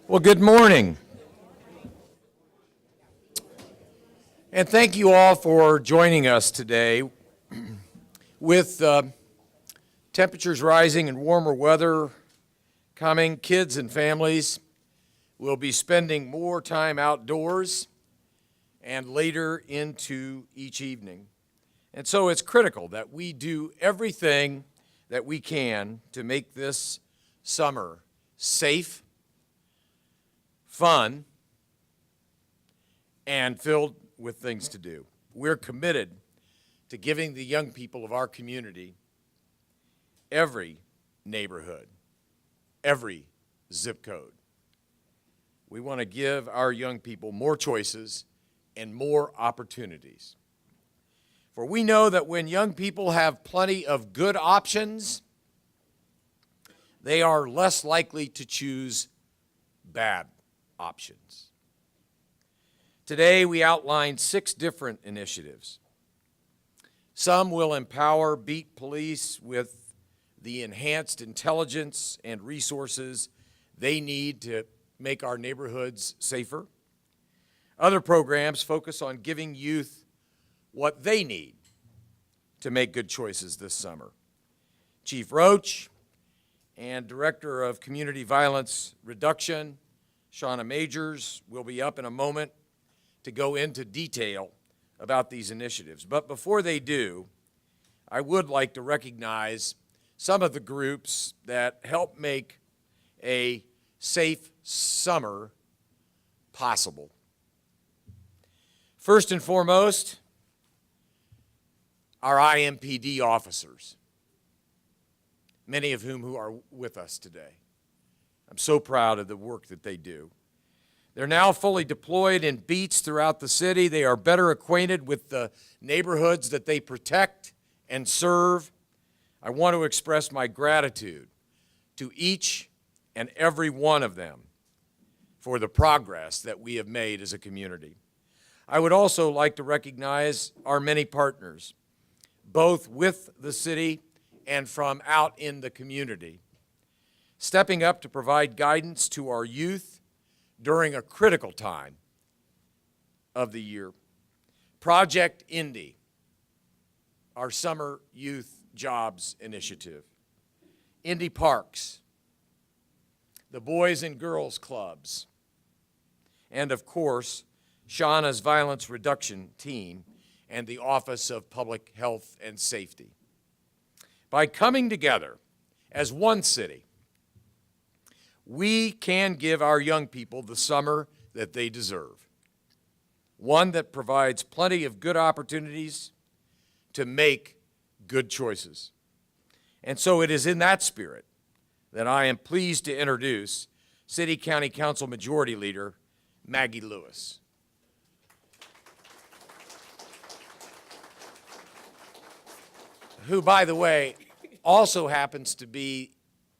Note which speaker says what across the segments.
Speaker 1: Well, good morning. And thank you all for joining us today. With temperatures rising and warmer weather coming, kids and families will be spending more time outdoors and later into each evening. And so it's critical that we do everything that we can to make this summer safe, fun, and filled with things to do. We're committed to giving the young people of our community every neighborhood, every zip code. We want to give our young people more choices and more opportunities. For we know that when young people have plenty of good options, they are less likely to choose bad options. Today, we outlined 6 different initiatives. Some will empower beat police with the enhanced intelligence and resources they need to make our neighborhoods safer. Other programs focus on giving youth what they need to make good choices this summer. Chief Roach and Director of Community Violence Reduction, Shauna Majors, will be up in a moment to go into detail about these initiatives. But before they do, I would like to recognize some of the groups that help make a safe summer possible. First and foremost, our IMPD officers, many of whom are with us today. I'm so proud of the work that they do. They're now fully deployed in beats throughout the city. They are better acquainted with the neighborhoods that they protect and serve. I want to express my gratitude to each and every one of them for the progress that we have made as a community. I would also like to recognize our many partners, both with the city and from out in the community, stepping up to provide guidance to our youth during a critical time of the year. Project Indy, our summer youth jobs initiative. Indy Parks, the Boys and Girls Clubs, and of course, Shauna's Violence Reduction Team and the Office of Public Health and Safety. By coming together as one city, we can give our young people the summer that they deserve. One that provides plenty of good opportunities to make good choices. And so it is in that spirit that I am pleased to introduce City County Council Majority Leader Maggie Lewis. Who, by the way, also happens to be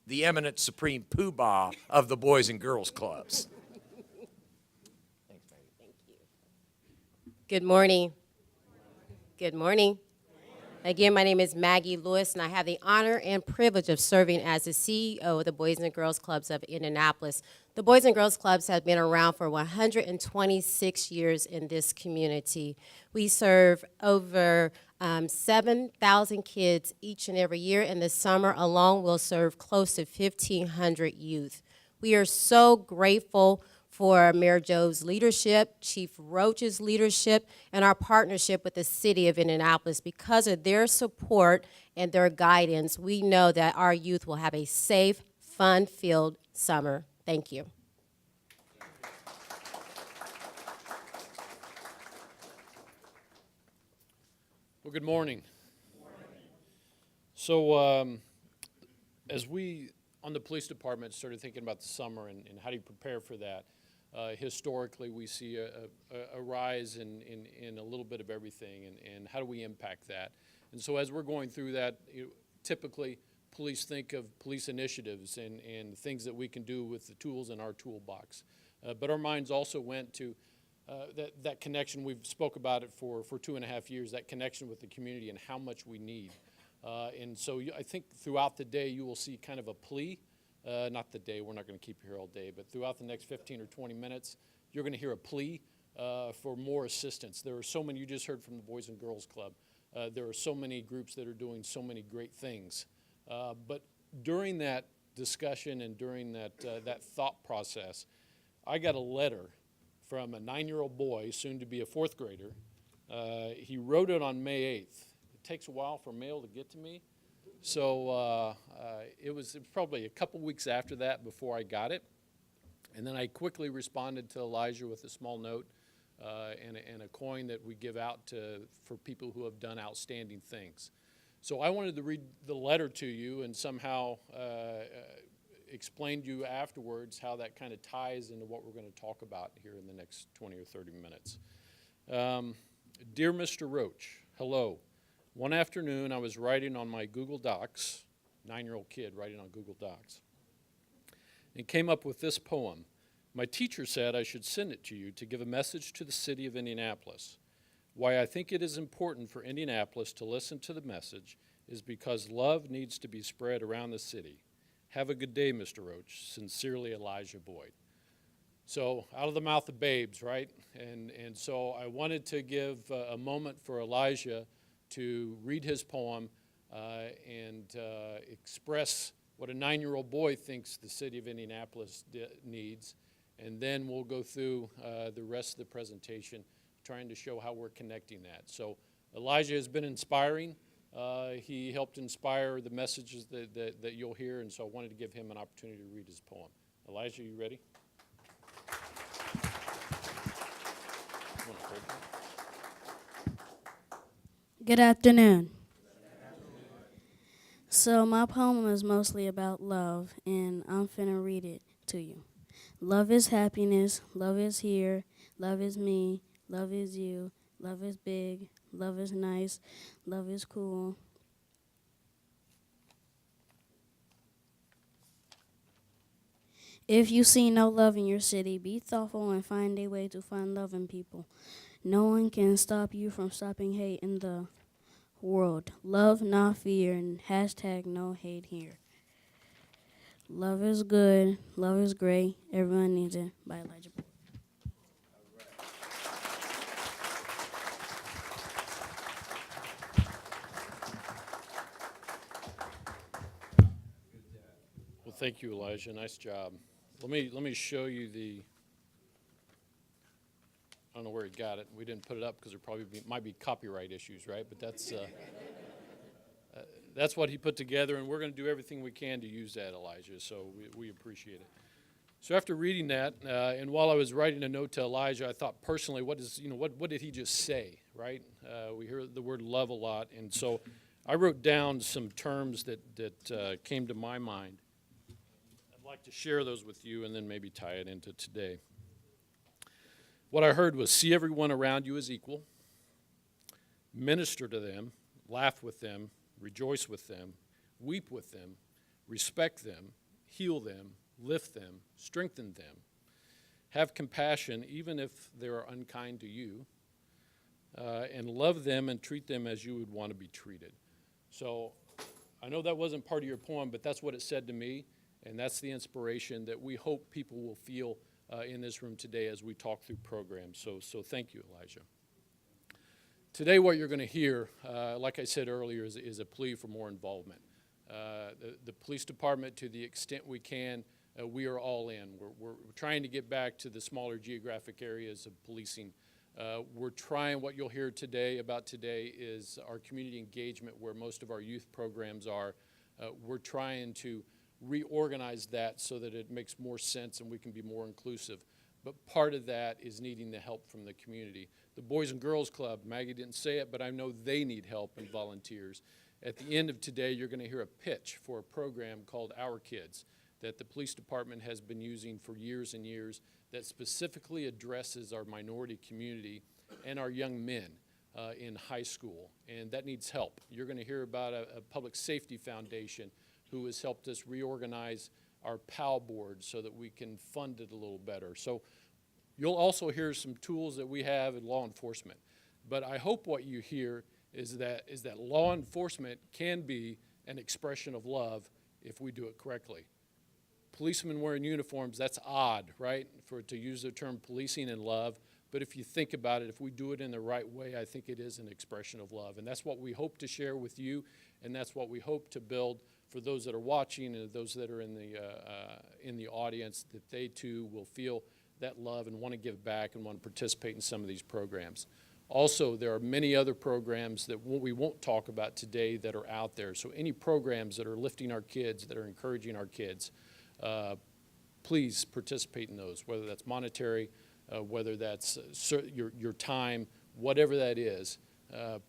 Speaker 1: the eminent supreme poobah of the Boys and Girls Clubs.
Speaker 2: Thanks, Maggie. Thank you. Good morning. Good morning. Again, my name is Maggie Lewis, and I have the honor and privilege of serving as the CEO of the Boys and Girls Clubs of Indianapolis. The Boys and Girls Clubs have been around for 126 years in this community. We serve over 7,000 kids each and every year. In the summer alone, we'll serve close to 1,500 youth. We are so grateful for Mayor Joe's leadership, Chief Roach's leadership, and our partnership with the City of Indianapolis. Because of their support and their guidance, we know that our youth will have a safe, fun-filled summer. Thank you.
Speaker 3: Well, good morning. So as we, on the police department, started thinking about the summer and how do you prepare for that, historically we see a rise in a little bit of everything, and how do we impact that? And so as we're going through that, typically police think of police initiatives and things that we can do with the tools in our toolbox. But our minds also went to that connection. We've spoke about it for 2.5 years, that connection with the community and how much we need. And so I think throughout the day you will see kind of a plea not the day, we're not going to keep you here all day, but throughout the next 15 or 20 minutes, you're going to hear a plea for more assistance. There are so many, you just heard from the Boys and Girls Club. There are so many groups that are doing so many great things. But during that discussion and during that thought process, I got a letter from a 9-year-old boy, soon to be a 4th grader. He wrote it on May 8th. It takes a while for mail to get to me. So it was probably a couple weeks after that before I got it. And then I quickly responded to Elijah with a small note and a coin that we give out for people who have done outstanding things. So I wanted to read the letter to you and somehow explain to you afterwards how that kind of ties into what we're going to talk about here in the next 20 or 30 minutes. Dear Mr. Roach, hello. One afternoon I was writing on my Google Docs, 9-year-old kid writing on Google Docs, and came up with this poem. My teacher said I should send it to you to give a message to the city of Indianapolis. Why I think it is important for Indianapolis to listen to the message is because love needs to be spread around the city. Have a good day, Mr. Roach. Sincerely, Elijah Boyd. So, out of the mouth of babes, right? And so I wanted to give a moment for Elijah to read his poem and express what a 9-year-old boy thinks the city of Indianapolis needs. And then we'll go through the rest of the presentation, trying to show how we're connecting that. So Elijah has been inspiring. He helped inspire the messages that you'll hear, and so I wanted to give him an opportunity to read his poem. Elijah, you ready?
Speaker 4: Good afternoon. So my poem is mostly about love, and I'm finna read it to you. Love is happiness, love is here, love is me, love is you, love is big, love is nice, love is cool. If you see no love in your city, be thoughtful and find a way to find love in people. No one can stop you from stopping hate in the world. Love, not fear, and hashtag no hate here. Love is good, love is great, everyone needs it, by Elijah Boyd.
Speaker 3: Well, thank you, Elijah. Nice job. Let me show you the. I don't know where he got it. We didn't put it up because there probably might be copyright issues, right? But that's what he put together, and we're going to do everything we can to use that, Elijah. So we appreciate it. So after reading that, and while I was writing a note to Elijah, I thought personally, what did he just say, right? We hear the word love a lot, and so I wrote down some terms that came to my mind. I'd like to share those with you, and then maybe tie it into today. What I heard was see everyone around you as equal, minister to them, laugh with them, rejoice with them, weep with them, respect them, heal them, lift them, strengthen them, have compassion even if they are unkind to you, and love them and treat them as you would want to be treated. So I know that wasn't part of your poem, but that's what it said to me, and that's the inspiration that we hope people will feel in this room today as we talk through programs. So thank you, Elijah. Today what you're going to hear, like I said earlier, is a plea for more involvement. The police department, to the extent we can, we are all in. We're trying to get back to the smaller geographic areas of policing. We're trying, what you'll hear about today is our community engagement where most of our youth programs are. We're trying to reorganize that so that it makes more sense and we can be more inclusive. But part of that is needing the help from the community. The Boys and Girls Club, Maggie didn't say it, but I know they need help and volunteers. At the end of today, you're going to hear a pitch for a program called Our Kids that the police department has been using for years and years that specifically addresses our minority community and our young men in high school, and that needs help. You're going to hear about a public safety foundation who has helped us reorganize our PAL board so that we can fund it a little better. So you'll also hear some tools that we have in law enforcement. But I hope what you hear is that law enforcement can be an expression of love if we do it correctly. policemen wearing uniforms, that's odd, right? To use the term policing and love. But if you think about it, if we do it in the right way, I think it is an expression of love. And that's what we hope to share with you, and that's what we hope to build for those that are watching and those that are in the audience, that they too will feel that love and want to give back and want to participate in some of these programs. Also, there are many other programs that we won't talk about today that are out there. So any programs that are lifting our kids, that are encouraging our kids, please participate in those, whether that's monetary, whether that's your time, whatever that is.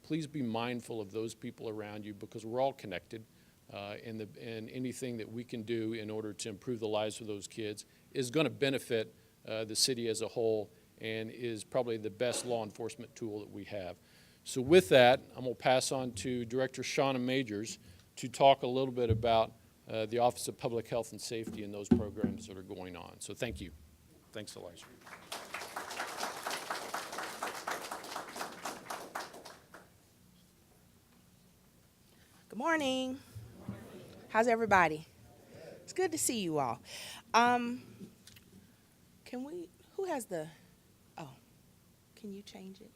Speaker 3: Please be mindful of those people around you, because we're all connected, and anything that we can do in order to improve the lives of those kids is going to benefit the city as a whole, and is probably the best law enforcement tool that we have. So with that, I'm going to pass on to Director Shauna Majors to talk a little bit about the Office of Public Health and Safety and those programs that are going on. So thank you. Thanks, Elijah.
Speaker 5: Good morning. How's everybody? It's good to see you all. Who has can you change it?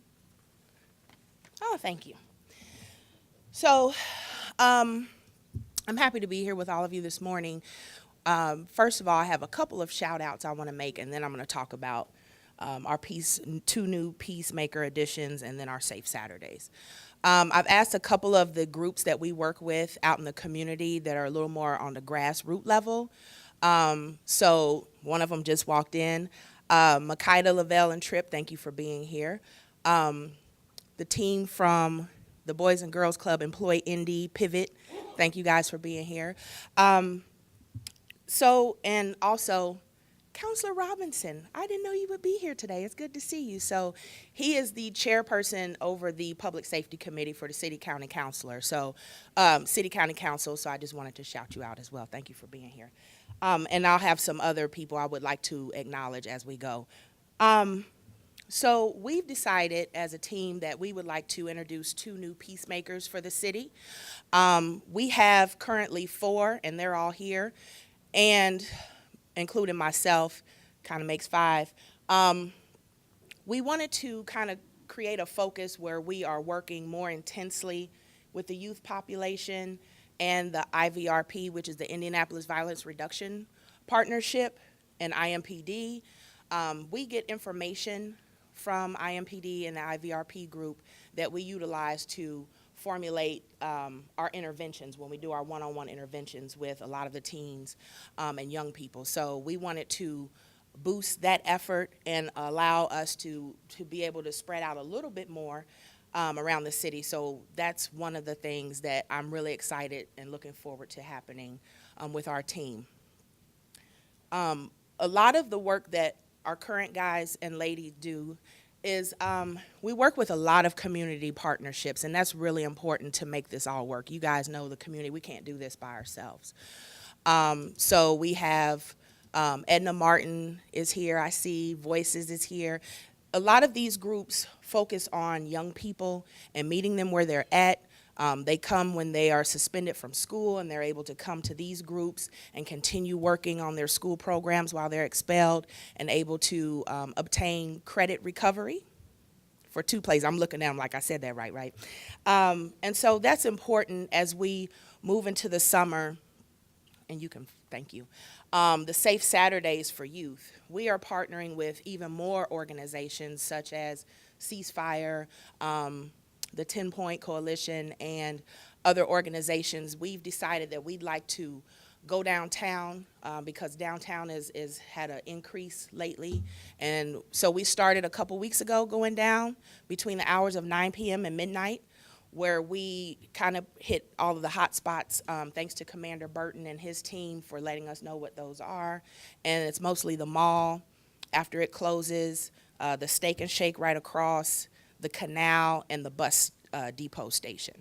Speaker 5: Oh, thank you. So, I'm happy to be here with all of you this morning. First of all, I have a couple of shout outs I want to make, and then I'm going to talk about our two new Peacemaker editions, and then our Safe Saturdays. I've asked a couple of the groups that we work with out in the community that are a little more on the grassroots level. So one of them just walked in. Makida, Lavelle, and Tripp, thank you for being here. The team from the Boys and Girls Club, Employ Indy, Pivot, thank you guys for being here. And also, Counselor Robinson, I didn't know you would be here today. It's good to see you. So he is the chairperson over the Public Safety Committee for the City County Council. So City County Council, so I just wanted to shout you out as well. Thank you for being here. And I'll have some other people I would like to acknowledge as we go. So we've decided as a team that we would like to introduce two new peacemakers for the city. We have currently 4, and they're all here, and including myself, kind of makes 5. We wanted to kind of create a focus where we are working more intensely with the youth population and the IVRP, which is the Indianapolis Violence Reduction Partnership, and IMPD. We get information from IMPD and the IVRP group that we utilize to formulate our interventions when we do our one-on-one interventions with a lot of the teens and young people. So we wanted to boost that effort and allow us to be able to spread out a little bit more around the city. So that's one of the things that I'm really excited and looking forward to happening with our team. A lot of the work that our current guys and ladies do is we work with a lot of community partnerships, and that's really important to make this all work. You guys know the community, we can't do this by ourselves. So we have Edna Martin is here, I see Voices is here. A lot of these groups focus on young people and meeting them where they're at. They come when they are suspended from school, and they're able to come to these groups and continue working on their school programs while they're expelled, and able to obtain credit recovery for 2 places. I'm looking at them like I said that right? And so that's important as we move into the summer, and you can, thank you. The Safe Saturdays for youth. We are partnering with even more organizations such as Ceasefire, the 10-Point Coalition, and other organizations. We've decided that we'd like to go downtown because downtown is had an increase lately. And so we started a couple weeks ago going down between the hours of 9 p.m. and midnight, where we kind of hit all of the hot spots, thanks to Commander Burton and his team for letting us know what those are. And it's mostly the mall after it closes, the Steak and Shake right across, the canal, and the bus depot station.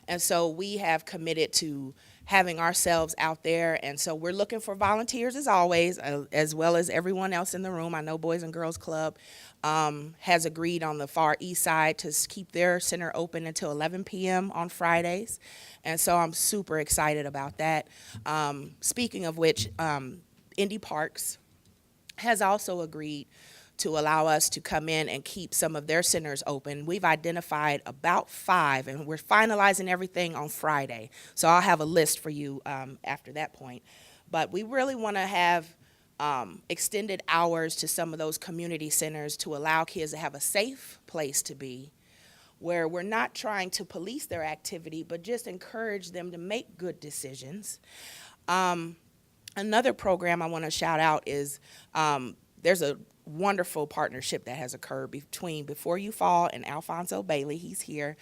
Speaker 5: And so we have committed to having ourselves out there, and so we're looking for volunteers as always, as well as everyone else in the room. I know Boys and Girls Club has agreed on the far east side to keep their center open until 11 p.m. on Fridays, and so I'm super excited about that. Speaking of which, Indy Parks has also agreed to allow us to come in and keep some of their centers open. We've identified about 5, and we're finalizing everything on Friday. So I'll have a list for you after that point. But we really want to have extended hours to some of those community centers to allow kids to have a safe place to be, where we're not trying to police their activity, but just encourage them to make good decisions. Another program I want to shout out is there's a wonderful partnership that has occurred between Before You Fall and Alfonso Bailey, he's here,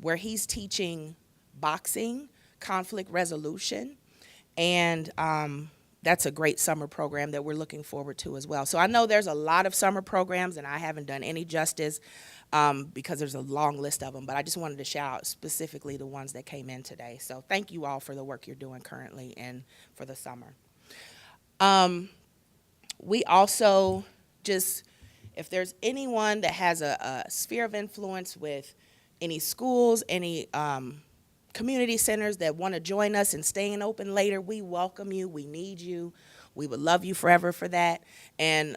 Speaker 5: where he's teaching boxing, conflict resolution, and that's a great summer program that we're looking forward to as well. So I know there's a lot of summer programs, and I haven't done any justice because there's a long list of them, but I just wanted to shout out specifically the ones that came in today. So thank you all for the work you're doing currently and for the summer. We also just, if there's anyone that has a sphere of influence with any schools, any community centers that want to join us in staying open later, we welcome you. We need you. We would love you forever for that. And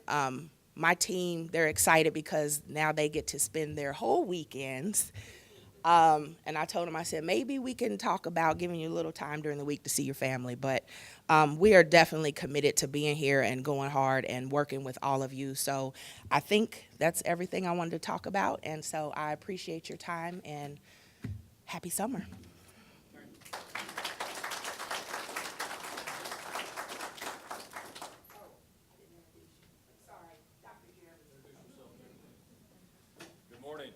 Speaker 5: my team, they're excited because now they get to spend their whole weekends. And I told them, I said, maybe we can talk about giving you a little time during the week to see your family. But we are definitely committed to being here and going hard and working with all of you. So I think that's everything I wanted to talk about. And so I appreciate your time and happy summer.
Speaker 6: Good morning.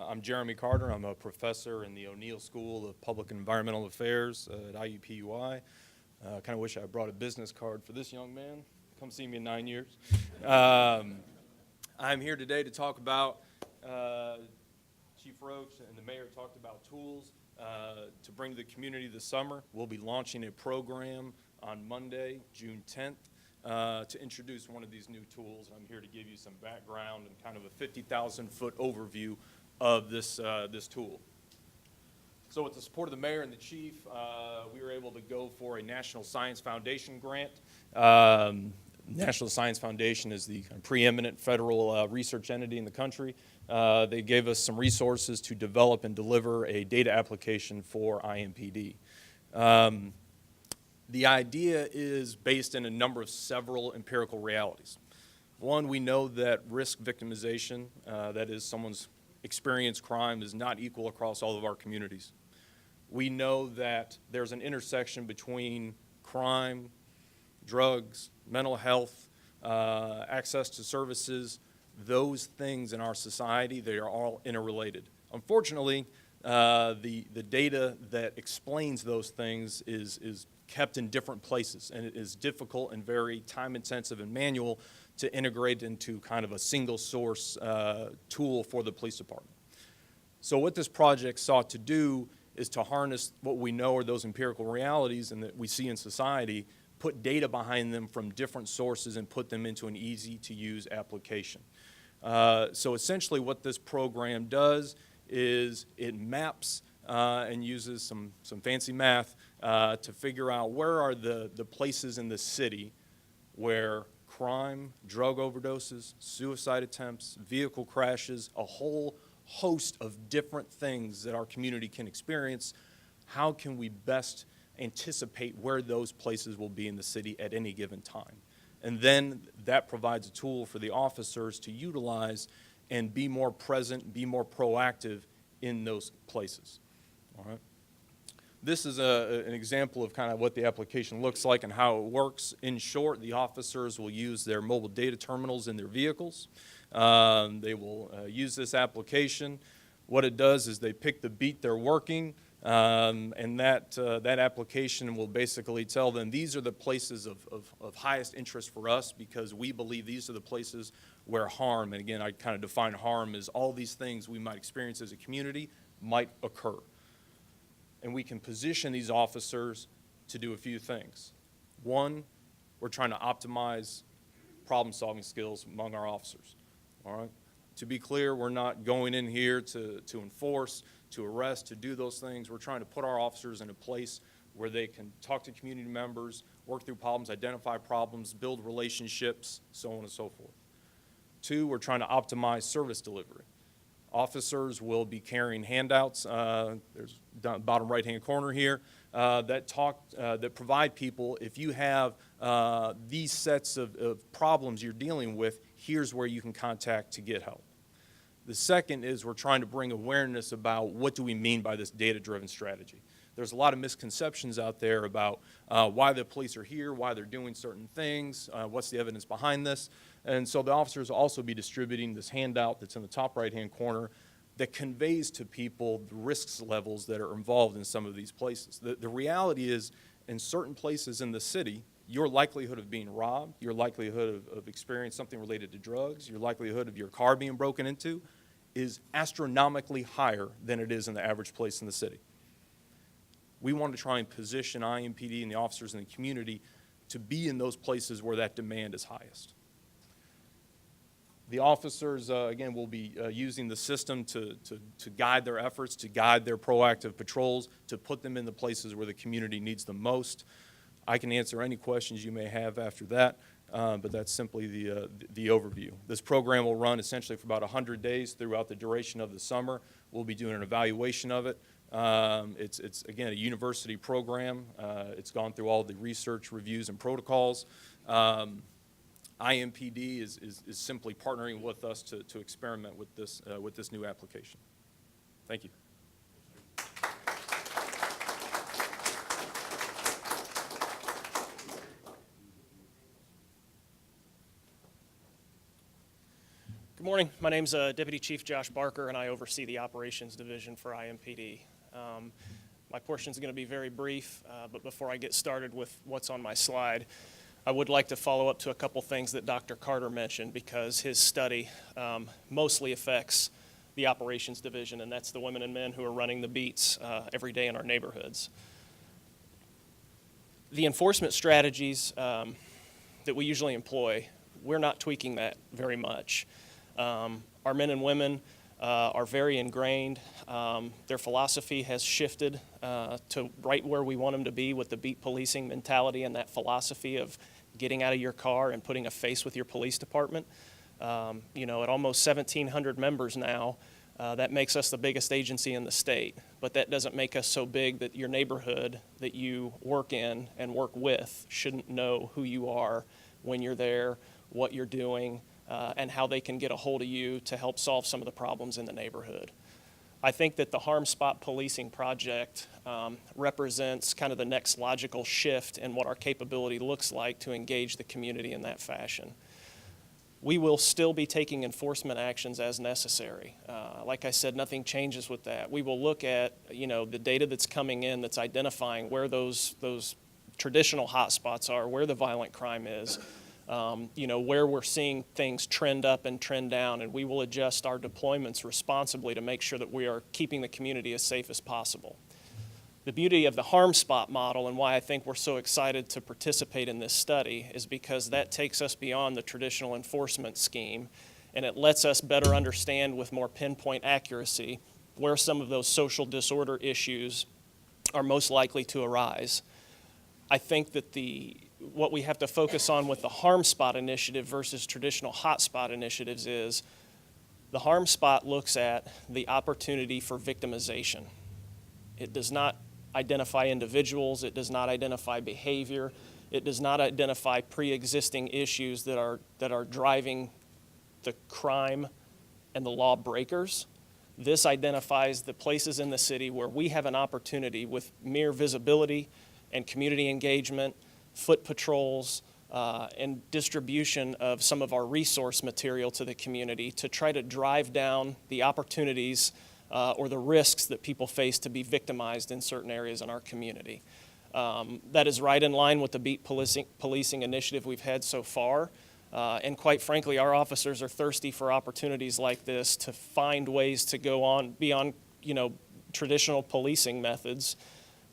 Speaker 6: I'm Jeremy Carter. I'm a professor in the O'Neill School of Public and Environmental Affairs at IUPUI. Kind of wish I brought a business card for this young man. Come see me in 9 years. I'm here today to talk about, Chief Roach and the mayor talked about tools to bring to the community this summer. We'll be launching a program on Monday, June 10th. To introduce one of these new tools. I'm here to give you some background and kind of a 50,000-foot overview of this tool. So with the support of the mayor and the chief, we were able to go for a National Science Foundation grant. National Science Foundation is the preeminent federal research entity in the country. They gave us some resources to develop and deliver a data application for IMPD. The idea is based in a number of several empirical realities. One, we know that risk victimization, that is someone's experienced crime, is not equal across all of our communities. We know that there's an intersection between crime, drugs, mental health, access to services. Those things in our society, they are all interrelated. Unfortunately, the data that explains those things is kept in different places, and it is difficult and very time-intensive and manual to integrate into kind of a single source tool for the police department. So what this project sought to do is to harness what we know are those empirical realities and that we see in society, put data behind them from different sources and put them into an easy-to-use application. So essentially what this program does is it maps and uses some fancy math to figure out where are the places in the city where crime, drug overdoses, suicide attempts, vehicle crashes, a whole host of different things that our community can experience. How can we best anticipate where those places will be in the city at any given time? And then that provides a tool for the officers to utilize and be more present, be more proactive in those places. All right. This is an example of kind of what the application looks like and how it works. In short, the officers will use their mobile data terminals in their vehicles. They will use this application. What it does is they pick the beat they're working, and that application will basically tell them these are the places of highest interest for us because we believe these are the places where harm, and again, I kind of define harm as all these things we might experience as a community might occur. And we can position these officers to do a few things. One, we're trying to optimize problem-solving skills among our officers. All right? To be clear, we're not going in here to enforce, to arrest, to do those things. We're trying to put our officers in a place where they can talk to community members, work through problems, identify problems, build relationships, so on and so forth. 2, we're trying to optimize service delivery. Officers will be carrying handouts, there's down bottom right-hand corner here, that provide people, if you have these sets of problems you're dealing with, here's where you can contact to get help. The second is we're trying to bring awareness about what do we mean by this data-driven strategy. There's a lot of misconceptions out there about why the police are here, why they're doing certain things, what's the evidence behind this. And so the officers will also be distributing this handout that's in the top right-hand corner that conveys to people the risks levels that are involved in some of these places. The reality is, in certain places in the city, your likelihood of being robbed, your likelihood of experiencing something related to drugs, your likelihood of your car being broken into is astronomically higher than it is in the average place in the city. We want to try and position IMPD and the officers in the community to be in those places where that demand is highest. The officers, again, will be using the system to guide their efforts, to guide their proactive patrols, to put them in the places where the community needs them most. I can answer any questions you may have after that, but that's simply the overview. This program will run essentially for about 100 days throughout the duration of the summer. We'll be doing an evaluation of it. It's again, a university program. It's gone through all the research, reviews, and protocols. IMPD is simply partnering with us to experiment with this new application. Thank you.
Speaker 7: Good morning. My name's Deputy Chief Josh Barker, and I oversee the Operations Division for IMPD. My portion is going to be very brief, but before I get started with what's on my slide, I would like to follow up to a couple things that Dr. Carter mentioned, because his study mostly affects the Operations Division, and that's the women and men who are running the beats every day in our neighborhoods. The enforcement strategies that we usually employ, we're not tweaking that very much. Our men and women are very ingrained. Their philosophy has shifted to right where we want them to be with the beat policing mentality and that philosophy of getting out of your car and putting a face with your police department. You know, at almost 1,700 members now, that makes us the biggest agency in the state. But that doesn't make us so big that your neighborhood that you work in and work with shouldn't know who you are when you're there, what you're doing, and how they can get a hold of you to help solve some of the problems in the neighborhood. I think that the Harm Spot Policing Project represents kind of the next logical shift in what our capability looks like to engage the community in that fashion. We will still be taking enforcement actions as necessary. Like I said, nothing changes with that. We will look at, you know, the data that's coming in that's identifying where those traditional hotspots are, where the violent crime is, you know, where we're seeing things trend up and trend down, and we will adjust our deployments responsibly to make sure that we are keeping the community as safe as possible. The beauty of the Harm Spot model, and why I think we're so excited to participate in this study, is because that takes us beyond the traditional enforcement scheme, and it lets us better understand with more pinpoint accuracy where some of those social disorder issues are most likely to arise. I think that what we have to focus on with the Harm Spot initiative versus traditional hotspot initiatives is the Harm Spot looks at the opportunity for victimization. It does not identify individuals, it does not identify behavior, it does not identify pre-existing issues that are driving the crime and the law breakers. This identifies the places in the city where we have an opportunity with mere visibility and community engagement, foot patrols, and distribution of some of our resource material to the community to try to drive down the opportunities or the risks that people face to be victimized in certain areas in our community. That is right in line with the beat policing initiative we've had so far. And quite frankly, our officers are thirsty for opportunities like this to find ways to go on beyond, you know, traditional policing methods,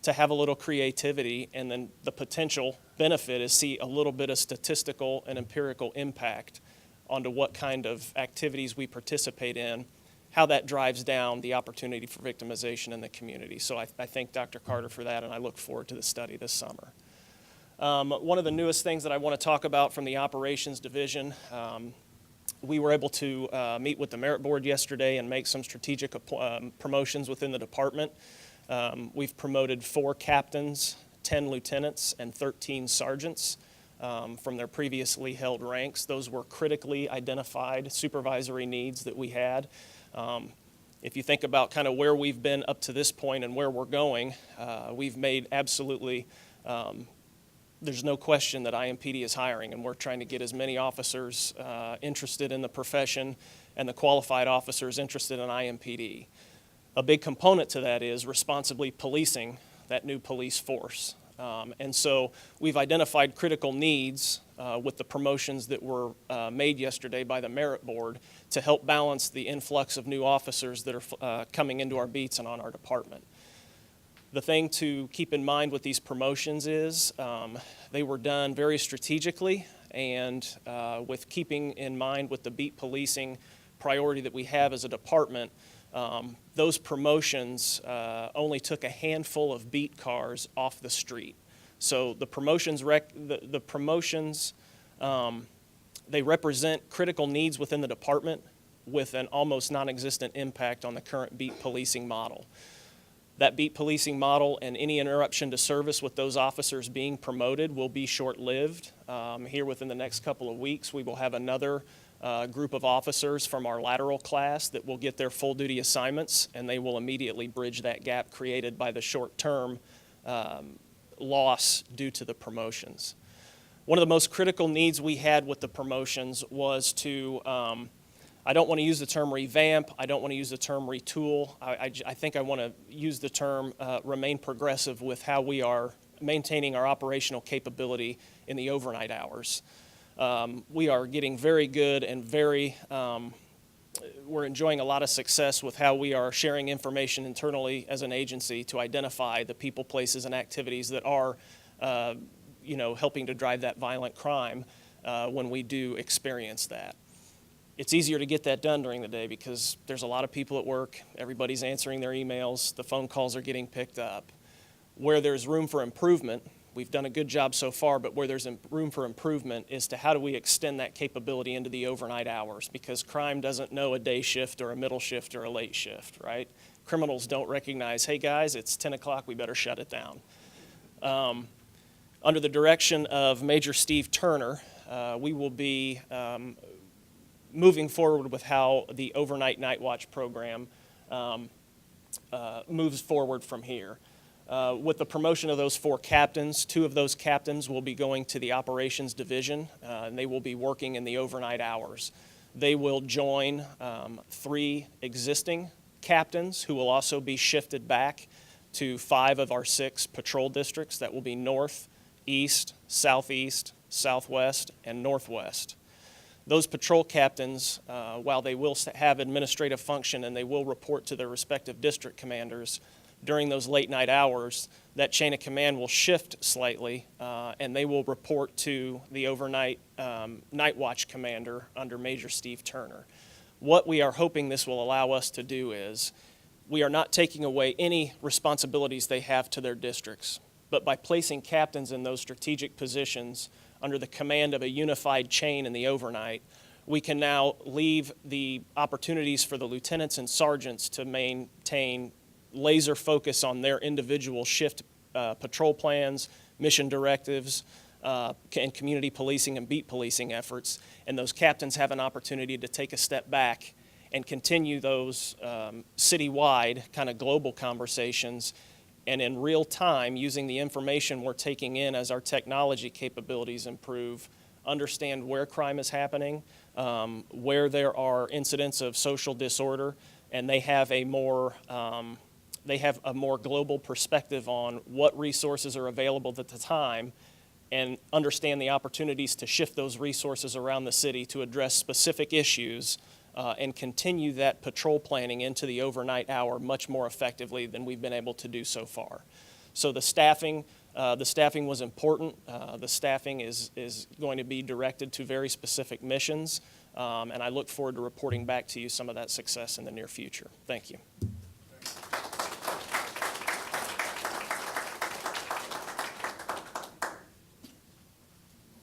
Speaker 7: to have a little creativity, and then the potential benefit is see a little bit of statistical and empirical impact onto what kind of activities we participate in how that drives down the opportunity for victimization in the community. So I thank Dr. Carter for that, and I look forward to the study this summer. One of the newest things that I want to talk about from the operations division, we were able to meet with the merit board yesterday and make some strategic promotions within the department. We've promoted 4 captains, 10 lieutenants, and 13 sergeants from their previously held ranks. Those were critically identified supervisory needs that we had. If you think about kind of where we've been up to this point and where we're going, we've made absolutely, there's no question that IMPD is hiring, and we're trying to get as many officers interested in the profession and the qualified officers interested in IMPD. A big component to that is responsibly policing that new police force. And so we've identified critical needs with the promotions that were made yesterday by the merit board to help balance the influx of new officers that are coming into our beats and on our department. The thing to keep in mind with these promotions is they were done very strategically and with keeping in mind with the beat policing priority that we have as a department. Those promotions only took a handful of beat cars off the street. So the promotions, they represent critical needs within the department with an almost non-existent impact on the current beat policing model. That beat policing model and any interruption to service with those officers being promoted will be short-lived. Here within the next couple of weeks, we will have another group of officers from our lateral class that will get their full duty assignments, and they will immediately bridge that gap created by the short-term loss due to the promotions. One of the most critical needs we had with the promotions was to, I don't want to use the term revamp, I don't want to use the term retool, I think I want to use the term remain progressive with how we are maintaining our operational capability in the overnight hours. We are getting very good and we're enjoying a lot of success with how we are sharing information internally as an agency to identify the people, places, and activities that are, helping to drive that violent crime when we do experience that. It's easier to get that done during the day because there's a lot of people at work, everybody's answering their emails, the phone calls are getting picked up. Where there's room for improvement, we've done a good job so far, but where there's room for improvement is to how do we extend that capability into the overnight hours, because crime doesn't know a day shift or a middle shift or a late shift, right? Criminals don't recognize, hey guys, it's 10 o'clock, we better shut it down. Under the direction of Major Steve Turner, we will be moving forward with how the overnight night watch program moves forward from here. With the promotion of those 4 captains, 2 of those captains will be going to the operations division, and they will be working in the overnight hours. They will join 3 existing captains who will also be shifted back to 5 of our 6 patrol districts. That will be north, east, southeast, southwest, and northwest. Those patrol captains, while they will have administrative function and they will report to their respective district commanders, during those late night hours, that chain of command will shift slightly, and they will report to the overnight night watch commander under Major Steve Turner. What we are hoping this will allow us to do is, we are not taking away any responsibilities they have to their districts, but by placing captains in those strategic positions under the command of a unified chain in the overnight, we can now leave the opportunities for the lieutenants and sergeants to maintain laser focus on their individual shift patrol plans, mission directives, and community policing and beat policing efforts. And those captains have an opportunity to take a step back and continue those citywide kind of global conversations, and in real time, using the information we're taking in as our technology capabilities improve, understand where crime is happening, where there are incidents of social disorder, and they have a more global perspective on what resources are available at the time, and understand the opportunities to shift those resources around the city to address specific issues, and continue that patrol planning into the overnight hour much more effectively than we've been able to do so far. So the staffing The staffing was important. The staffing is going to be directed to very specific missions, and I look forward to reporting back to you some of that success in the near future. Thank you.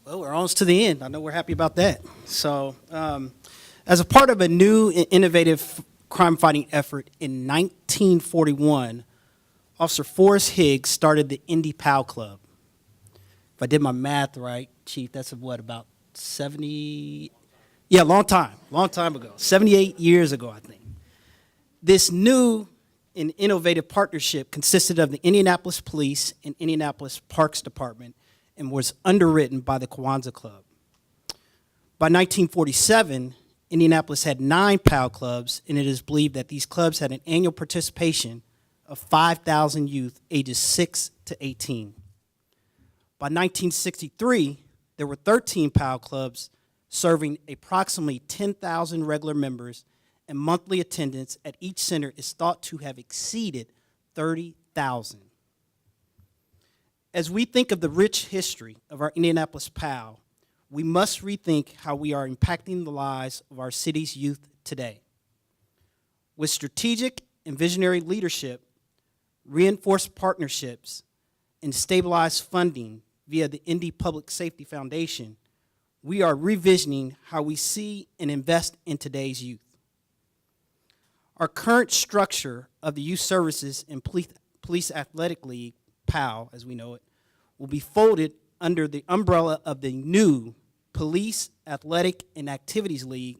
Speaker 8: Well, we're almost to the end. I know we're happy about that. So, as a part of a new and innovative crime-fighting effort in 1941, Officer Forrest Higgs started the Indy POW Club. If I did my math right, Chief, that's what, about 70? Yeah, long time ago, 78 years ago, I think. This new and innovative partnership consisted of the Indianapolis Police and Indianapolis Parks Department and was underwritten by the Kwanzaa Club. By 1947, Indianapolis had 9 POW clubs, and it is believed that these clubs had an annual participation of 5,000 youth ages 6 to 18. By 1963, there were 13 POW clubs serving approximately 10,000 regular members, and monthly attendance at each center is thought to have exceeded 30,000. As we think of the rich history of our Indianapolis POW, we must rethink how we are impacting the lives of our city's youth today. With strategic and visionary leadership, reinforced partnerships, and stabilized funding via the Indy Public Safety Foundation, we are revisioning how we see and invest in today's youth. Our current structure of the Youth Services and Police Athletic League, POW, as we know it, will be folded under the umbrella of the new Police Athletic and Activities League,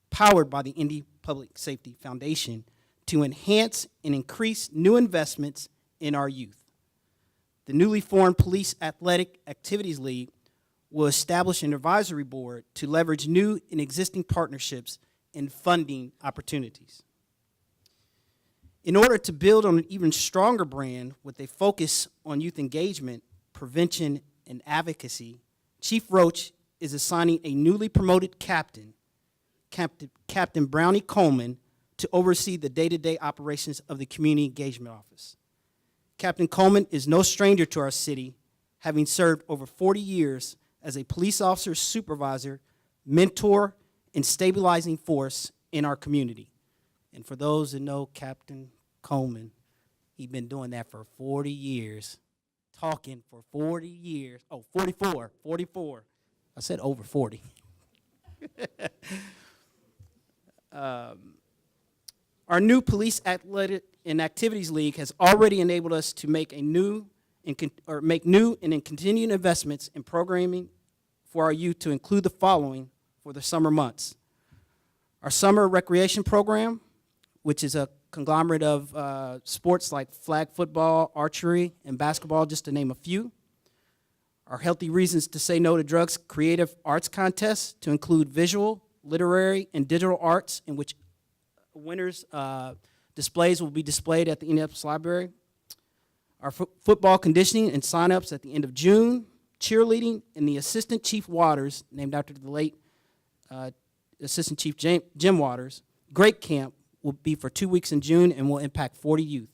Speaker 8: powered by the Indy Public Safety Foundation, to enhance and increase new investments in our youth. The newly formed Police Athletic Activities League will establish an advisory board to leverage new and existing partnerships and funding opportunities. In order to build on an even stronger brand with a focus on youth engagement, prevention, and advocacy, Chief Roach is assigning a newly promoted captain, Captain Brownie Coleman, to oversee the day-to-day operations of the Community Engagement Office. Captain Coleman is no stranger to our city, having served over 40 years as a police officer, supervisor, mentor, and stabilizing force in our community. And for those that know Captain Coleman, he's been doing that for 40 years, talking for 40 years. Oh, 44. I said over 40. Our new Police Athletic and Activities League has already enabled us to make new and continuing investments in programming for our youth to include the following for the summer months. Our summer recreation program, which is a conglomerate of sports like flag football, archery, and basketball, just to name a few. Our Healthy Reasons to Say No to Drugs creative arts contest to include visual, literary, and digital arts, in which winners' displays will be displayed at the Indianapolis Library. Our football conditioning and sign-ups at the end of June, cheerleading, and the Assistant Chief Waters, named after the late Assistant Chief Jim Waters, Great Camp will be for 2 weeks in June and will impact 40 youth.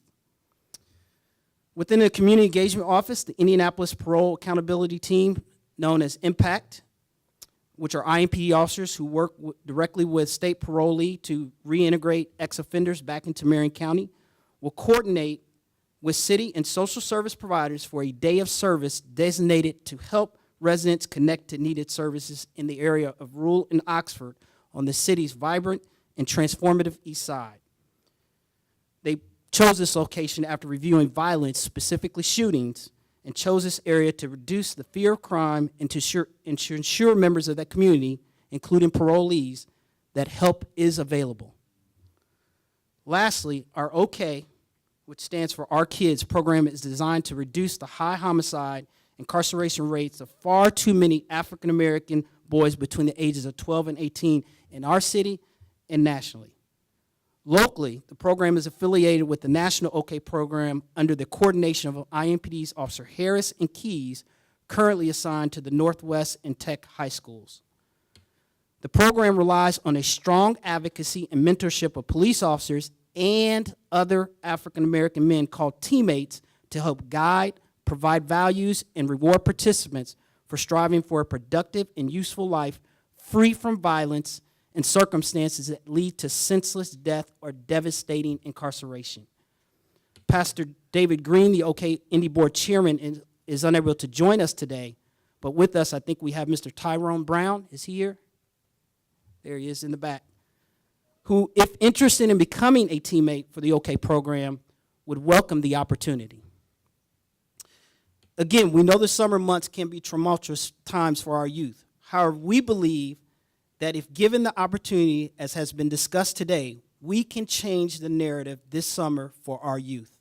Speaker 8: Within the Community Engagement Office, the Indianapolis Parole Accountability Team, known as IMPACT, which are IMPD officers who work directly with state parolee to reintegrate ex-offenders back into Marion County, will coordinate with city and social service providers for a day of service designated to help residents connect to needed services in the area of Rule and Oxford on the city's vibrant and transformative east side. They chose this location after reviewing violence, specifically shootings, and chose this area to reduce the fear of crime and to ensure members of that community, including parolees, that help is available. Lastly, our OK, which stands for Our Kids program, is designed to reduce the high homicide incarceration rates of far too many African American boys between the ages of 12 and 18 in our city and nationally. Locally, the program is affiliated with the National OK program under the coordination of IMPD's Officer Harris and Keys, currently assigned to the Northwest and Tech high schools. The program relies on a strong advocacy and mentorship of police officers and other African American men called teammates to help guide, provide values, and reward participants for striving for a productive and useful life free from violence and circumstances that lead to senseless death or devastating incarceration. Pastor David Green, the OK Indy Board Chairman, is unable to join us today, but with us I think we have Mr. Tyrone Brown. Is he here? There he is in the back. Who, if interested in becoming a teammate for the OK program, would welcome the opportunity. Again, we know the summer months can be tumultuous times for our youth. However, we believe that if given the opportunity, as has been discussed today, we can change the narrative this summer for our youth.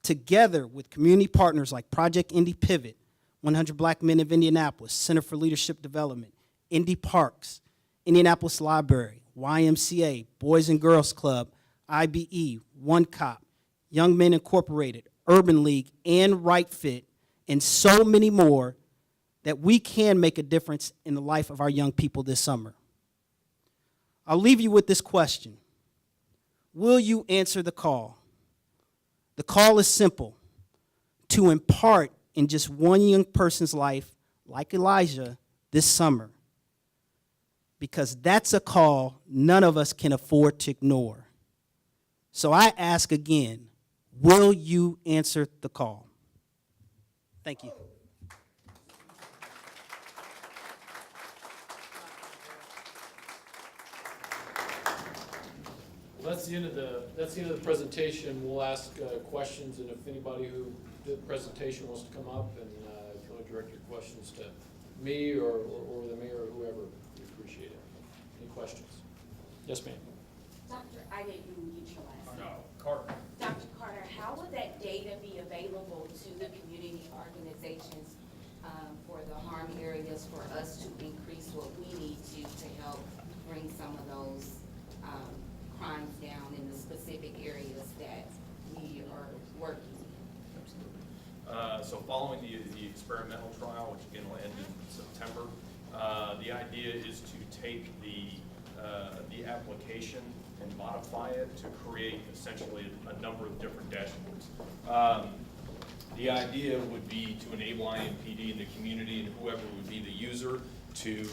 Speaker 8: Together with community partners like Project Indy Pivot, 100 Black Men of Indianapolis, Center for Leadership Development, Indy Parks, Indianapolis Library, YMCA, Boys and Girls Club, IBE, One Cop, Young Men Incorporated, Urban League, and Right Fit, and so many more, that we can make a difference in the life of our young people this summer. I'll leave you with this question. Will you answer the call? The call is simple: to impart in just one young person's life, like Elijah, this summer. Because that's a call none of us can afford to ignore. So I ask again, will you answer the call? Thank you.
Speaker 3: Well, that's the end of the presentation. We'll ask questions, and if anybody who did the presentation wants to come up, and if you want to direct your questions to me or the mayor or whoever, we appreciate it. Any questions? Yes, ma'am.
Speaker 9: Dr. I didn't get your last name.
Speaker 3: No, Carter.
Speaker 9: Dr. Carter, how would that data be available to the community organizations for the harm areas for us to increase what we need to help bring some of those crimes down in the specific areas that we are working in?
Speaker 6: Absolutely. So following the experimental trial, which again will end in September, the idea is to take the application and modify it to create essentially a number of different dashboards. The idea would be to enable IMPD and the community and whoever would be the user to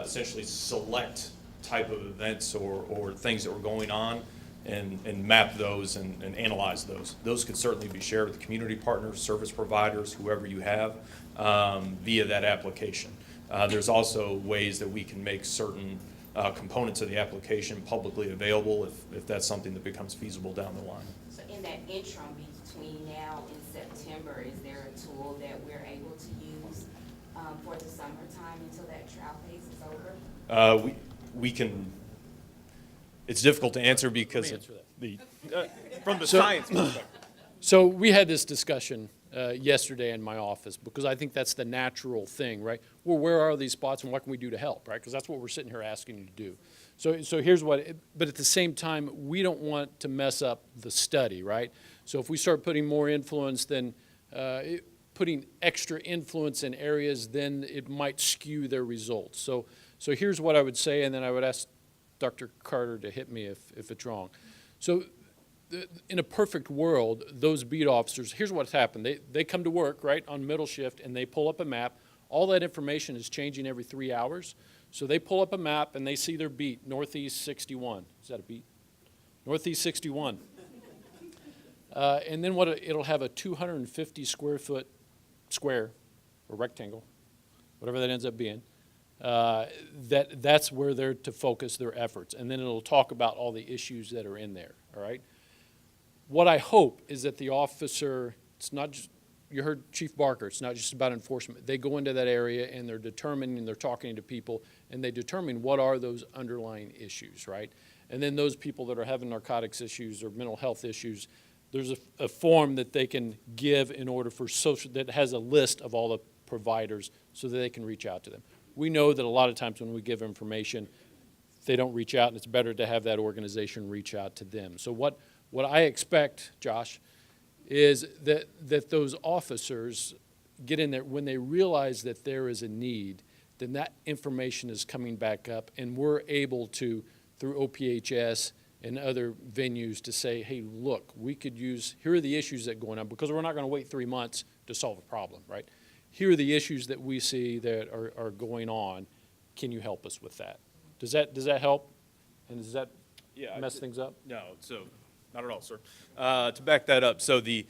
Speaker 6: essentially select type of events or things that were going on and map those and analyze those. Those could certainly be shared with community partners, service providers, whoever you have, via that application. There's also ways that we can make certain components of the application publicly available if that's something that becomes feasible down the line.
Speaker 9: So in that interim between now and September, is there a tool that we're able to use for the summertime until that trial phase is over?
Speaker 6: We can, it's difficult to answer because
Speaker 3: Let me answer
Speaker 6: the from the science perspective.
Speaker 3: So we had this discussion yesterday in my office, because I think that's the natural thing, right? Well, where are these spots and what can we do to help, right? Because that's what we're sitting here asking you to do. So here's what, but at the same time, we don't want to mess up the study, right? So if we start putting more influence, then putting extra influence in areas, then it might skew their results. So here's what I would say, and then I would ask Dr. Carter to hit me if it's wrong. So in a perfect world, those beat officers, here's what's happened. They come to work, right, on middle shift, and they pull up a map. All that information is changing every 3 hours. So they pull up a map, and they see their beat, Northeast 61. Is that a beat? Northeast 61. And then it'll have a 250 square foot square or rectangle, whatever that ends up being. That's where they're to focus their efforts. And then it'll talk about all the issues that are in there, all right? What I hope is that the officer, it's not just, you heard Chief Barker, it's not just about enforcement. They go into that area and they're determining, they're talking to people, and they determine what are those underlying issues, right? And then those people that are having narcotics issues or mental health issues, there's a form that they can give in order for social, that has a list of all the providers so that they can reach out to them. We know that a lot of times when we give information, they don't reach out, and it's better to have that organization reach out to them. So what I expect, Josh, is that those officers get in there, when they realize that there is a need, then that information is coming back up, and we're able to, through OPHS and other venues, to say, hey, look, we could use, here are the issues that are going on, because we're not going to wait 3 months to solve a problem, right? Here are the issues that we see that are going on. Can you help us with that? Does that help? And does that mess things up?
Speaker 6: No, so, not at all, sir. To back that up, so the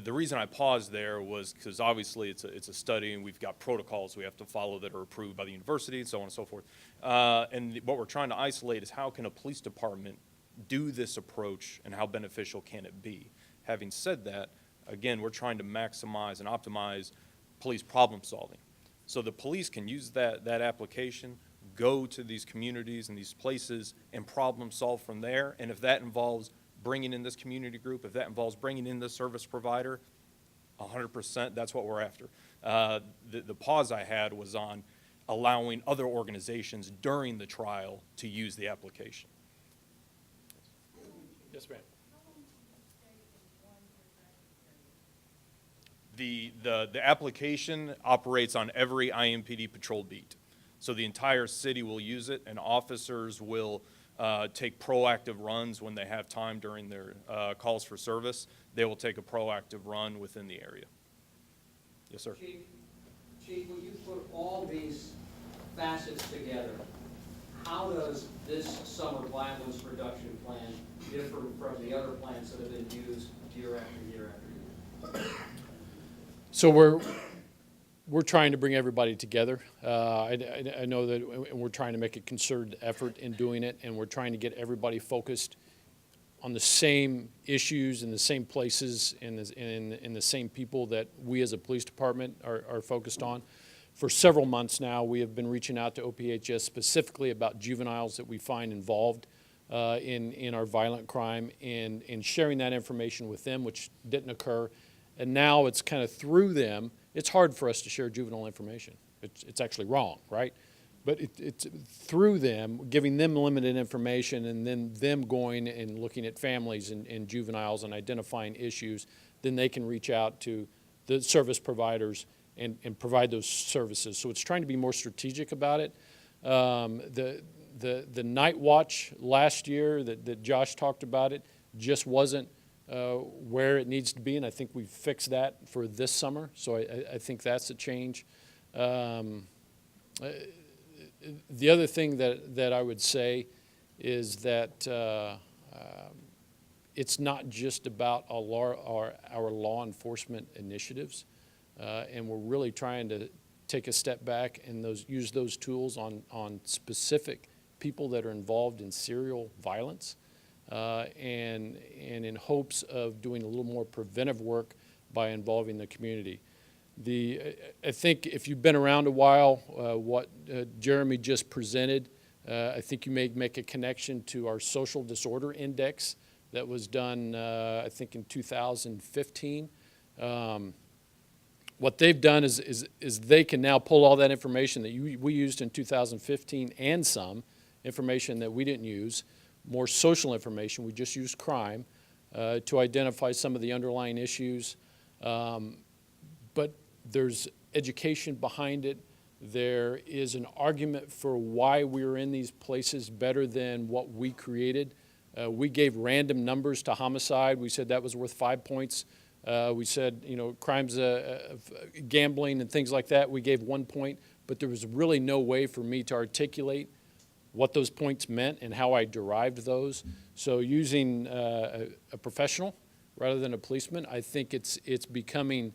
Speaker 6: reason I paused there was because obviously it's a study and we've got protocols we have to follow that are approved by the university and so on and so forth. And what we're trying to isolate is how can a police department do this approach and how beneficial can it be? Having said that, again, we're trying to maximize and optimize police problem solving. So the police can use that application, go to these communities and these places and problem solve from there. And if that involves bringing in this community group, if that involves bringing in this service provider, 100%, that's what we're after. The pause I had was on allowing other organizations during the trial to use the application.
Speaker 3: Yes, ma'am.
Speaker 6: The application operates on every IMPD patrol beat. So the entire city will use it, and officers will take proactive runs when they have time during their calls for service. They will take a proactive run within the area. Yes, sir.
Speaker 10: Chief, when you put all these facets together, how does this summer violence reduction plan differ from the other plans that have been used year after year after year?
Speaker 3: So we're trying to bring everybody together. I know that, and we're trying to make a concerted effort in doing it, and we're trying to get everybody focused on the same issues in the same places in the same people that we as a police department are focused on. For several months now, we have been reaching out to OPHS specifically about juveniles that we find involved in our violent crime and sharing that information with them, which didn't occur. And now it's kind of through them. It's hard for us to share juvenile information. It's actually wrong, right? But it's through them, giving them limited information, and then them going and looking at families and juveniles and identifying issues, then they can reach out to the service providers and provide those services. So it's trying to be more strategic about it. The night watch last year that Josh talked about it just wasn't where it needs to be, and I think we've fixed that for this summer. So I think that's a change. The other thing that I would say is that it's not just about our law enforcement initiatives, and we're really trying to take a step back and use those tools on specific people that are involved in serial violence, and in hopes of doing a little more preventive work by involving the community. I think if you've been around a while, what Jeremy just presented, I think you may make a connection to our social disorder index that was done, I think, in 2015. What they've done is they can now pull all that information that we used in 2015 and some information that we didn't use, more social information. We just used crime to identify some of the underlying issues. But there's education behind it. There is an argument for why we're in these places better than what we created. We gave random numbers to homicide. We said that was worth 5 points. We said, crimes, gambling and things like that, we gave 1 point. But there was really no way for me to articulate what those points meant and how I derived those. So using a professional rather than a policeman, I think it's becoming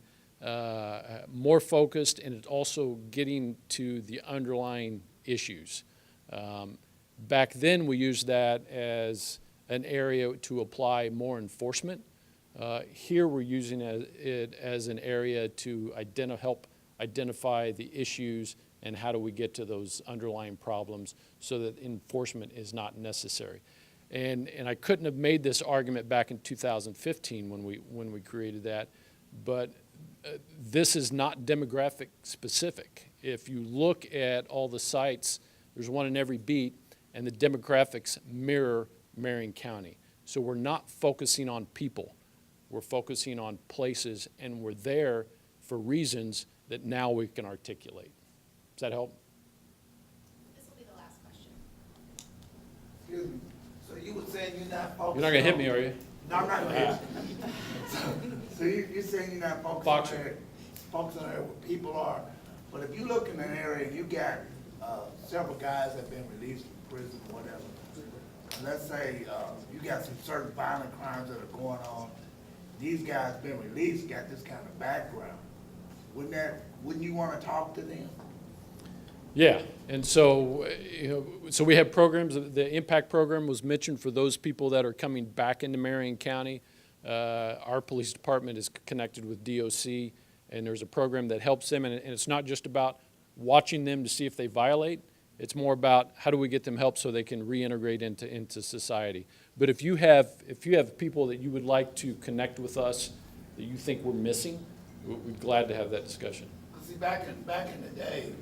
Speaker 3: more focused, and it's also getting to the underlying issues. Back then, we used that as an area to apply more enforcement. Here, we're using it as an area to help identify the issues and how do we get to those underlying problems so that enforcement is not necessary. And I couldn't have made this argument back in 2015 when we created that, but this is not demographic specific. If you look at all the sites, there's one in every beat, and the demographics mirror Marion County. So we're not focusing on people. We're focusing on places, and we're there for reasons that now we can articulate. Does that help?
Speaker 9: This will be the last question.
Speaker 11: Excuse me. So you were saying you're not focused.
Speaker 3: You're not gonna hit me, are you?
Speaker 11: No, I'm not gonna hit you. So you're saying you're not focused
Speaker 3: Boxer.
Speaker 11: on that folks in there where people are. But if you look in an area and you got, several guys that have been released from prison or whatever, and let's say, you got some certain violent crimes that are going on, these guys been released, got this kind of background, wouldn't you wanna talk to them?
Speaker 3: Yeah, and so, so we have programs. The impact program was mentioned for those people that are coming back into Marion County. Our police department is connected with DOC, and there's a program that helps them, and it's not just about watching them to see if they violate. It's more about how do we get them help so they can reintegrate into society. But if you have people that you would like to connect with us that you think we're missing, we're glad to have that discussion.
Speaker 11: See, back in the day,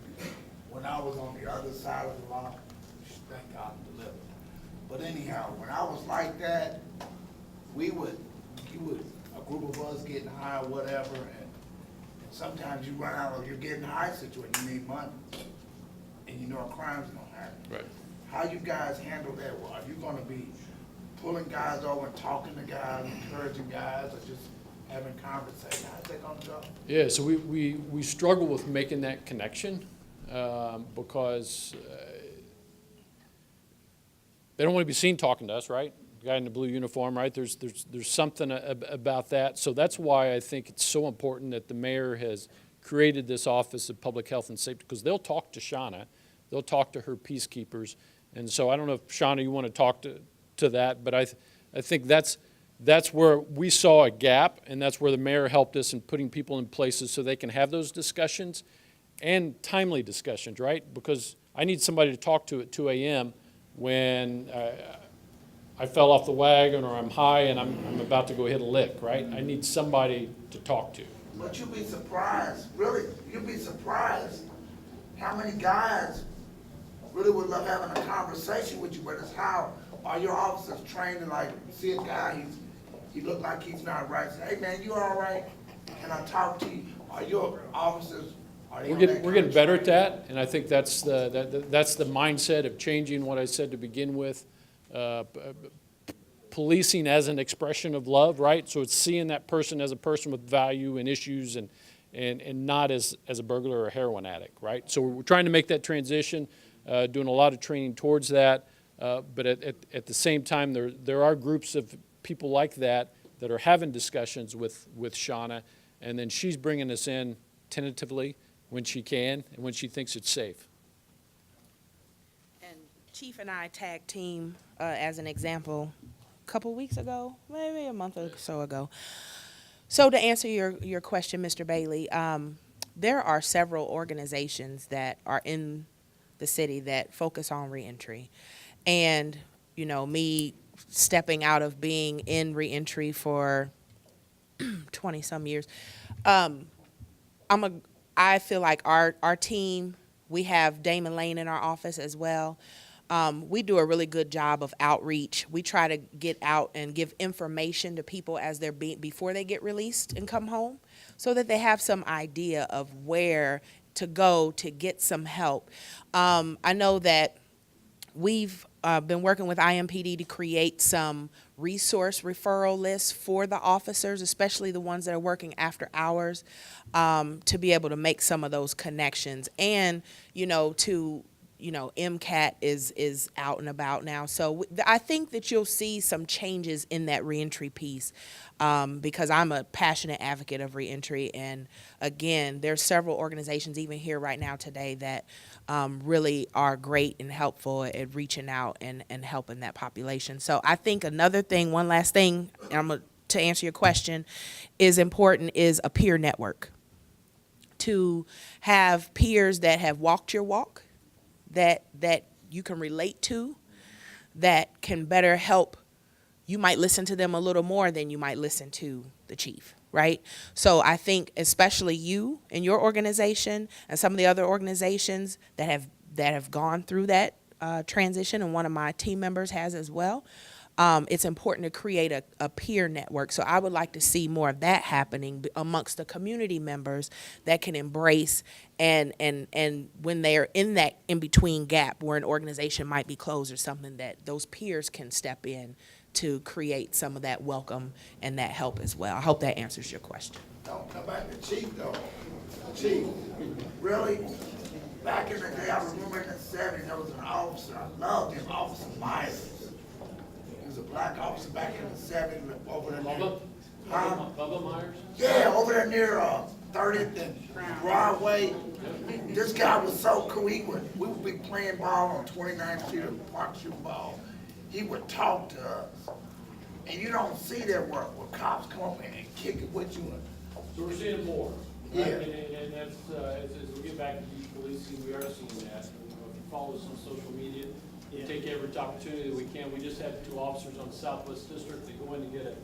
Speaker 11: when I was on the other side of the law, thank God I'm delivered. But anyhow, when I was like that, a group of us getting high or whatever, and sometimes you run out of your getting high situation, you need money, and you know a crime's gonna happen.
Speaker 3: Right.
Speaker 11: How you guys handle that? Well, are you gonna be pulling guys over and talking to guys, encouraging guys, or just having conversation? How's that gonna go?
Speaker 3: Yeah, so we struggle with making that connection because they don't want to be seen talking to us, right? The guy in the blue uniform, right? There's something about that. So that's why I think it's so important that the mayor has created this Office of Public Health and Safety, because they'll talk to Shauna, they'll talk to her peacekeepers. And so I don't know if, Shauna, you want to talk to that, but I think that's where we saw a gap, and that's where the mayor helped us in putting people in places so they can have those discussions and timely discussions, right? Because I need somebody to talk to at 2 a.m. when I fell off the wagon or I'm high and I'm about to go hit a lick, right? I need somebody to talk to.
Speaker 11: But you'd be surprised, really, you'd be surprised how many guys really would love having a conversation with you, but it's how are your officers trained to, like, see a guy, he look like he's not right, say, hey man, you all right? Can I talk to you? Are your officers, are they on that
Speaker 3: We're getting
Speaker 11: kind of
Speaker 3: better at
Speaker 11: training?
Speaker 3: that, and I think that's the mindset of changing what I said to begin with. Policing as an expression of love, right? So it's seeing that person as a person with value and issues and not as a burglar or a heroin addict, right? So we're trying to make that transition, doing a lot of training towards that. But at the same time, there are groups of people like that are having discussions with Shauna, and then she's bringing us in tentatively when she can and when she thinks it's safe.
Speaker 5: And Chief and I tag team, as an example, a couple weeks ago, maybe a month or so ago. So to answer your question, Mr. Bailey, there are several organizations that are in the city that focus on reentry. And, you know, me stepping out of being in reentry for 20-some years, I feel like our team, we have Damon Lane in our office as well. We do a really good job of outreach. We try to get out and give information to people as they're before they get released and come home, so that they have some idea of where to go to get some help. I know that we've been working with IMPD to create some resource referral lists for the officers, especially the ones that are working after hours, to be able to make some of those connections. And, MCAT is out and about now. So I think that you'll see some changes in that reentry piece, because I'm a passionate advocate of reentry. And again, there's several organizations even here right now today that really are great and helpful at reaching out and helping that population. So I think another thing, one last thing, to answer your question, is important is a peer network. To have peers that have walked your walk, that you can relate to, that can better help. You might listen to them a little more than you might listen to the chief, right? So I think especially you and your organization and some of the other organizations that have gone through that transition, and one of my team members has as well, it's important to create a peer network. So I would like to see more of that happening amongst the community members that can embrace and when they're in that in-between gap where an organization might be closed or something, that those peers can step in to create some of that welcome and that help as well. I hope that answers your question.
Speaker 11: Don't come back to Chief though. Chief, really? Back in the day, I remember in the '70s, there was an officer, I loved him, Officer Myers. He was a black officer back in the '70s, over there.
Speaker 3: Bubba?
Speaker 11: Huh?
Speaker 3: Bubba Myers?
Speaker 11: Yeah, over there near 30th and Broadway. This guy was so cool. We would be playing ball on 29th Street of Park shooting ball. He would talk to us. And you don't see that work where cops come up and kick it with you.
Speaker 3: So we're seeing more.
Speaker 11: Yeah.
Speaker 3: Right? And that's, as we get back to youth policing, we are seeing that. And, if you follow us on social media, we take every opportunity that we can. We just had 2 officers on the Southwest District that go in to get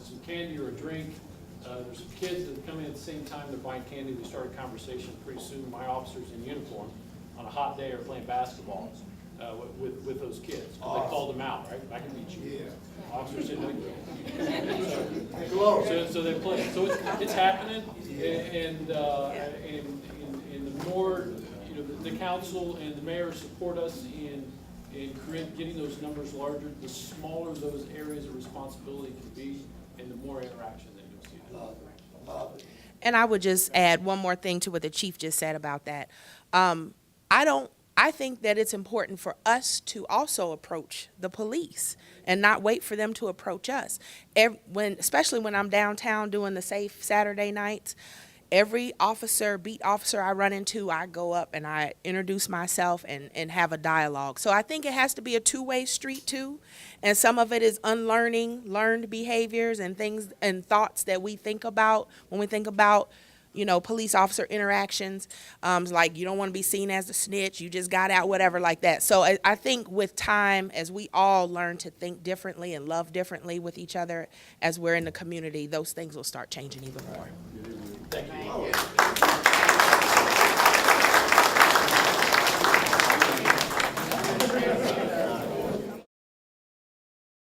Speaker 3: some candy or a drink. There's some kids that come in at the same time, they're buying candy. We start a conversation pretty soon. My officers in uniform on a hot day are playing basketball with those kids. 'Cause they called them out, right? I can beat you.
Speaker 11: Yeah.
Speaker 3: Officers said, no, you can't.
Speaker 11: Glory.
Speaker 3: So they play. So it's happening, and the more, you know, the council and the mayor support us in getting those numbers larger, the smaller those areas of responsibility can be, and the more interaction that you'll see.
Speaker 5: And I would just add one more thing to what the chief just said about that. I think that it's important for us to also approach the police and not wait for them to approach us. Especially when I'm downtown doing the Safe Saturday nights, every beat officer I run into, I go up and I introduce myself and have a dialogue. So I think it has to be a two-way street too. And some of it is unlearning learned behaviors and things and thoughts that we think about when we think about, you know, police officer interactions. Like, you don't want to be seen as a snitch, you just got out, whatever like that. So I think with time, as we all learn to think differently and love differently with each other as we're in the community, those things will start changing even more.